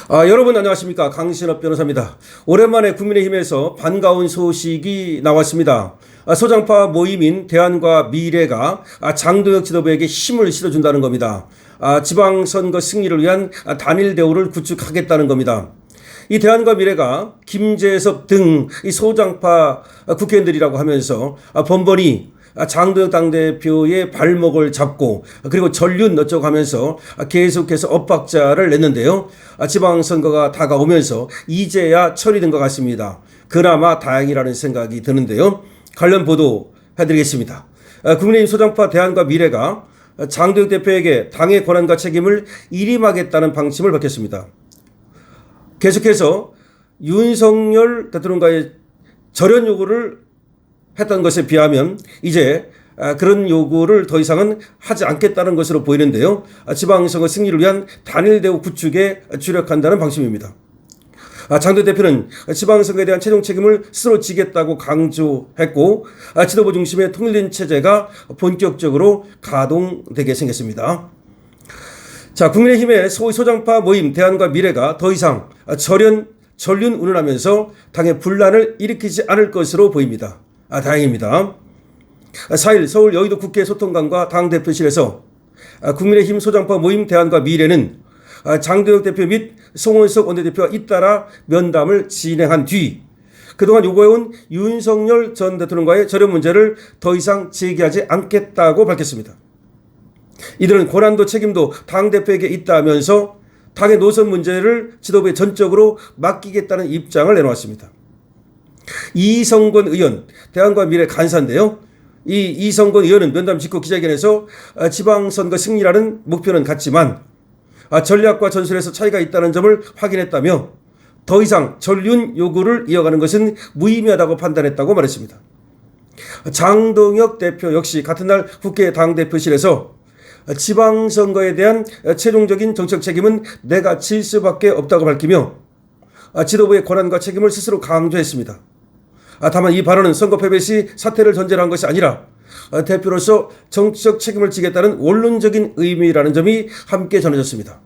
여러분 안녕하십니까. 강신업 변호사입니다. 오랜만에 국민의힘에서 반가운 소식이 나왔습니다. 소장파 모임인 대안과 미래가 장도혁 지도부에게 힘을 실어준다는 겁니다. 지방선거 승리를 위한 단일 대우를 구축하겠다는 겁니다. 이 대안과 미래가 김재섭 등 이 소장파 국회의원들이라고 하면서 번번이 장도혁 당대표의 발목을 잡고 그리고 전륜 어쩌고 하면서 계속해서 엇박자를 냈는데요. 지방선거가 다가오면서 이제야 처리된 것 같습니다. 그나마 다행이라는 생각이 드는데요. 관련 보도 해드리겠습니다. 국민의힘 소장파 대안과 미래가 장도혁 대표에게 당의 권한과 책임을 일임하겠다는 방침을 밝혔습니다. 계속해서 윤석열 대통령과의 절연 요구를 했던 것에 비하면 이제 그런 요구를 더 이상은 하지 않겠다는 것으로 보이는데요. 지방선거 승리를 위한 단일 대우 구축에 주력한다는 방침입니다. 장도혁 대표는 지방선거에 대한 최종 책임을 스스로 지겠다고 강조했고 지도부 중심의 통일된 체제가 본격적으로 가동되게 생겼습니다. 자, 국민의힘의 소위 소장파 모임 대안과 미래가 더 이상 전륜 운운하면서 당의 분란을 일으키지 않을 것으로 보입니다. 다행입니다. 4일 서울 여의도 국회 소통관과 당대표실에서 국민의힘 소장파 모임 대안과 미래는 장도혁 대표 및 송원석 원내대표와 잇따라 면담을 진행한 뒤 그동안 요구해온 윤석열 전 대통령과의 절연 문제를 더 이상 제기하지 않겠다고 밝혔습니다. 이들은 권한도 책임도 당대표에게 있다면서 당의 노선 문제를 지도부에 전적으로 맡기겠다는 입장을 내놓았습니다. 이성권 의원, 대안과 미래 간사인데요. 이 이성권 의원은 면담 직후 기자회견에서 지방선거 승리라는 목표는 같지만 전략과 전술에서 차이가 있다는 점을 확인했다며 더 이상 전륜 요구를 이어가는 것은 무의미하다고 판단했다고 말했습니다. 장동혁 대표 역시 같은 날 국회 당대표실에서 지방선거에 대한 최종적인 정책 책임은 내가 질 수밖에 없다고 밝히며 지도부의 권한과 책임을 스스로 강조했습니다. 다만 이 발언은 선거 패배 시 사퇴를 전제로 한 것이 아니라 대표로서 정치적 책임을 지겠다는 원론적인 의미라는 점이 함께 전해졌습니다.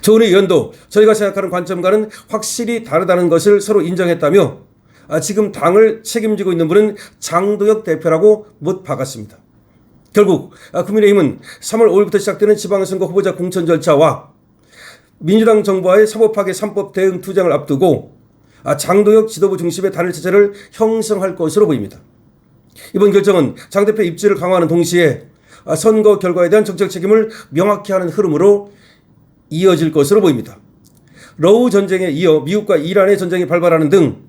조은희 의원도 저희가 생각하는 관점과는 확실히 다르다는 것을 서로 인정했다며 지금 당을 책임지고 있는 분은 장도혁 대표라고 못 박았습니다. 결국 국민의힘은 3월 5일부터 시작되는 지방선거 후보자 공천 절차와 민주당 정부와의 사법파괴 3법 대응 투쟁을 앞두고 장도혁 지도부 중심의 단일 체제를 형성할 것으로 보입니다. 이번 결정은 장 대표 입지를 강화하는 동시에 선거 결과에 대한 정책 책임을 명확히 하는 흐름으로 이어질 것으로 보입니다. 러우 전쟁에 이어 미국과 이란의 전쟁이 발발하는 등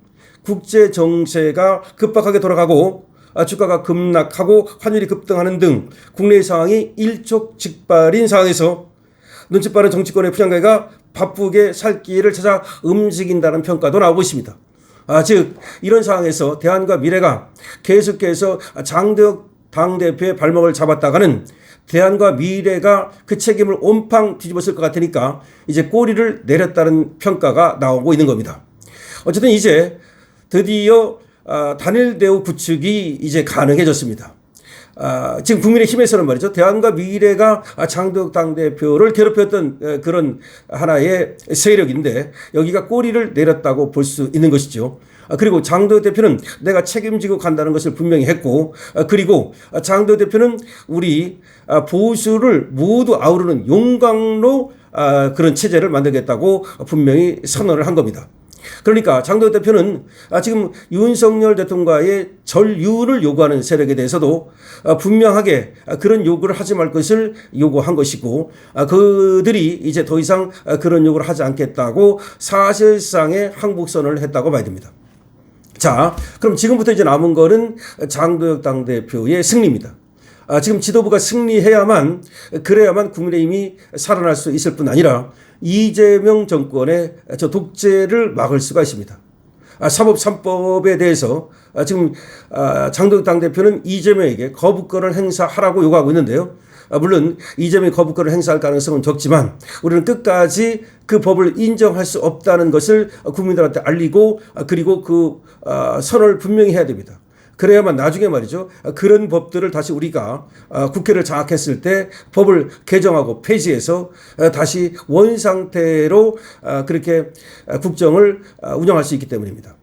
국제 정세가 급박하게 돌아가고 주가가 급락하고 환율이 급등하는 등 국내 상황이 일촉즉발인 상황에서 눈치 빠른 정치권의 부장가가 바쁘게 살 길을 찾아 움직인다는 평가도 나오고 있습니다. 즉 이런 상황에서 대안과 미래가 계속해서 장도혁 당대표의 발목을 잡았다가는 대안과 미래가 그 책임을 온팡 뒤집었을 것 같으니까 이제 꼬리를 내렸다는 평가가 나오고 있는 겁니다. 어쨌든 이제 드디어 단일 대우 구축이 이제 가능해졌습니다. 지금 국민의힘에서는 말이죠. 대안과 미래가 장도혁 당대표를 괴롭혔던 그런 하나의 세력인데 여기가 꼬리를 내렸다고 볼 수 있는 것이죠. 그리고 장도혁 대표는 내가 책임지고 간다는 것을 분명히 했고 그리고 장도혁 대표는 우리 보수를 모두 아우르는 용광로 그런 체제를 만들겠다고 분명히 선언을 한 겁니다. 그러니까 장도혁 대표는 지금 윤석열 대통령과의 전륜을 요구하는 세력에 대해서도 분명하게 그런 요구를 하지 말 것을 요구한 것이고 그들이 이제 더 이상 그런 요구를 하지 않겠다고 사실상의 항복선언을 했다고 봐야 됩니다. 자, 그럼 지금부터 이제 남은 거는 장도혁 당대표의 승리입니다. 지금 지도부가 승리해야만 그래야만 국민의힘이 살아날 수 있을 뿐 아니라 이재명 정권의 저 독재를 막을 수가 있습니다. 사법 3법에 대해서 지금 장도혁 당대표는 이재명에게 거부권을 행사하라고 요구하고 있는데요. 물론 이재명이 거부권을 행사할 가능성은 적지만 우리는 끝까지 그 법을 인정할 수 없다는 것을 국민들한테 알리고 그리고 그 선언을 분명히 해야 됩니다. 그래야만 나중에 말이죠. 그런 법들을 다시 우리가 국회를 장악했을 때 법을 개정하고 폐지해서 다시 원상태로 그렇게 국정을 운영할 수 있기 때문입니다.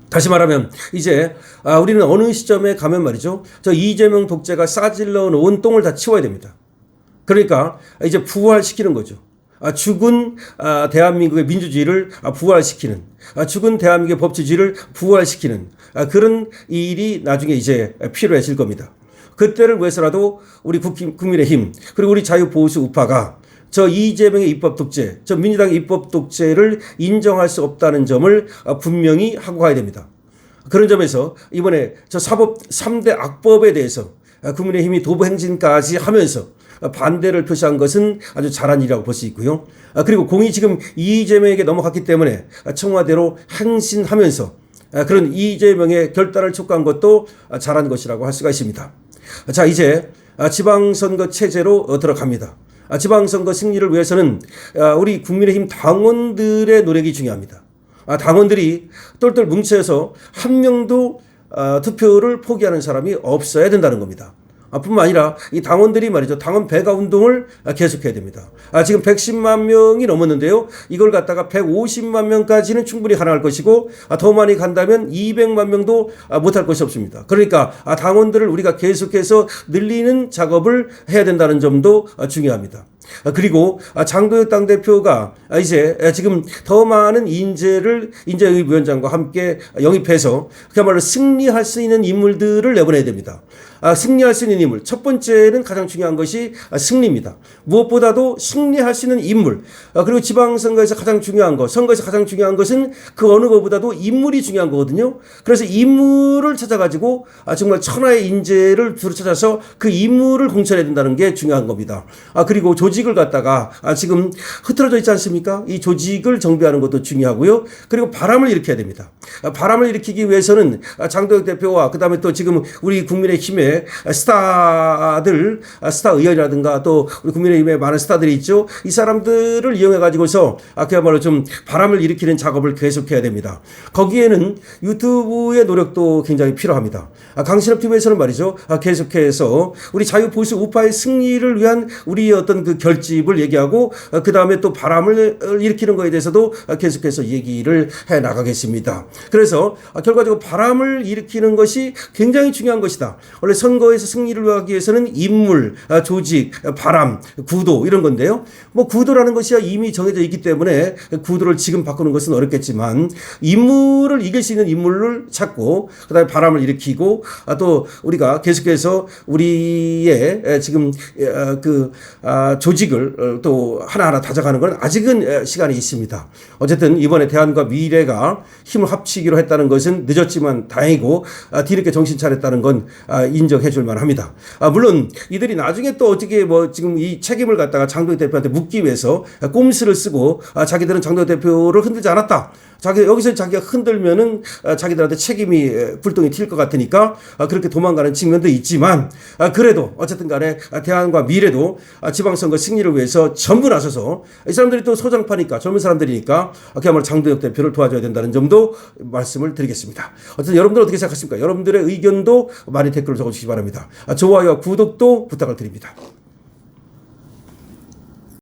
다시 말하면 이제 우리는 어느 시점에 가면 말이죠. 저 이재명 독재가 싸질러 놓은 똥을 다 치워야 됩니다. 그러니까 이제 부활시키는 거죠. 죽은 대한민국의 민주주의를 부활시키는, 죽은 대한민국의 법치주의를 부활시키는 그런 일이 나중에 이제 필요해질 겁니다. 그때를 위해서라도 우리 국민의힘 그리고 우리 자유보수 우파가 저 이재명의 입법 독재, 저 민주당의 입법 독재를 인정할 수 없다는 점을 분명히 하고 가야 됩니다. 그런 점에서 이번에 저 사법 3대 악법에 대해서 국민의힘이 도부행진까지 하면서 반대를 표시한 것은 아주 잘한 일이라고 볼 수 있고요. 그리고 공이 지금 이재명에게 넘어갔기 때문에 청와대로 행신하면서 그런 이재명의 결단을 촉구한 것도 잘한 것이라고 할 수가 있습니다. 자, 이제 지방선거 체제로 들어갑니다. 지방선거 승리를 위해서는 우리 국민의힘 당원들의 노력이 중요합니다. 당원들이 똘똘 뭉쳐서 한 명도 투표를 포기하는 사람이 없어야 된다는 겁니다. 뿐만 아니라 이 당원들이 말이죠. 당원 배가 운동을 계속해야 됩니다. 지금 110만 명이 넘었는데요. 이걸 갖다가 150만 명까지는 충분히 가능할 것이고 더 많이 간다면 200만 명도 못할 것이 없습니다. 그러니까 당원들을 우리가 계속해서 늘리는 작업을 해야 된다는 점도 중요합니다. 그리고 장도혁 당대표가 이제 지금 더 많은 인재의 위원장과 함께 영입해서 그야말로 승리할 수 있는 인물들을 내보내야 됩니다. 승리할 수 있는 인물. 첫 번째는 가장 중요한 것이 승리입니다. 무엇보다도 승리할 수 있는 인물. 그리고 지방선거에서 가장 중요한 것, 선거에서 가장 중요한 것은 그 어느 것보다도 인물이 중요한 거거든요. 그래서 인물을 찾아가지고 정말 천하의 인재를 두루 찾아서 그 인물을 공천해야 된다는 게 중요한 겁니다. 그리고 조직을 갖다가 지금 흐트러져 있지 않습니까? 이 조직을 정비하는 것도 중요하고요. 그리고 바람을 일으켜야 됩니다. 바람을 일으키기 위해서는 장도혁 대표와 그다음에 또 지금 우리 국민의힘의 스타들, 스타 의원이라든가 또 우리 국민의힘에 많은 스타들이 있죠. 이 사람들을 이용해 가지고서 그야말로 좀 바람을 일으키는 작업을 계속해야 됩니다. 거기에는 유튜브의 노력도 굉장히 필요합니다. 강신업 TV에서는 말이죠. 계속해서 우리 자유보수 우파의 승리를 위한 우리 어떤 그 결집을 얘기하고 그 다음에 또 바람을 일으키는 것에 대해서도 계속해서 얘기를 해 나가겠습니다. 그래서 결과적으로 바람을 일으키는 것이 굉장히 중요한 것이다. 원래 선거에서 승리를 하기 위해서는 인물, 조직, 바람, 구도 이런 건데요. 뭐 구도라는 것이 이미 정해져 있기 때문에 구도를 지금 바꾸는 것은 어렵겠지만 인물을 이길 수 있는 인물을 찾고 그다음에 바람을 일으키고 또 우리가 계속해서 우리의 지금 그 조직을 또 하나하나 다져가는 건 아직은 시간이 있습니다. 어쨌든 이번에 대안과 미래가 힘을 합치기로 했다는 것은 늦었지만 다행이고 뒤늦게 정신 차렸다는 건 인정해 줄 만합니다. 물론 이들이 나중에 또 어떻게 뭐 지금 이 책임을 갖다가 장도혁 대표한테 묻기 위해서 꼼수를 쓰고 자기들은 장도혁 대표를 흔들지 않았다. 여기서 자기가 흔들면은 자기들한테 책임이 불똥이 튈 것 같으니까 그렇게 도망가는 측면도 있지만 그래도 어쨌든 간에 대안과 미래도 지방선거 승리를 위해서 전부 나서서 이 사람들이 또 소장파니까 젊은 사람들이니까 그야말로 장도혁 대표를 도와줘야 된다는 점도 말씀을 드리겠습니다. 어쨌든 여러분들 어떻게 생각하십니까? 여러분들의 의견도 많이 댓글로 적어주시기 바랍니다. 좋아요와 구독도 부탁을 드립니다.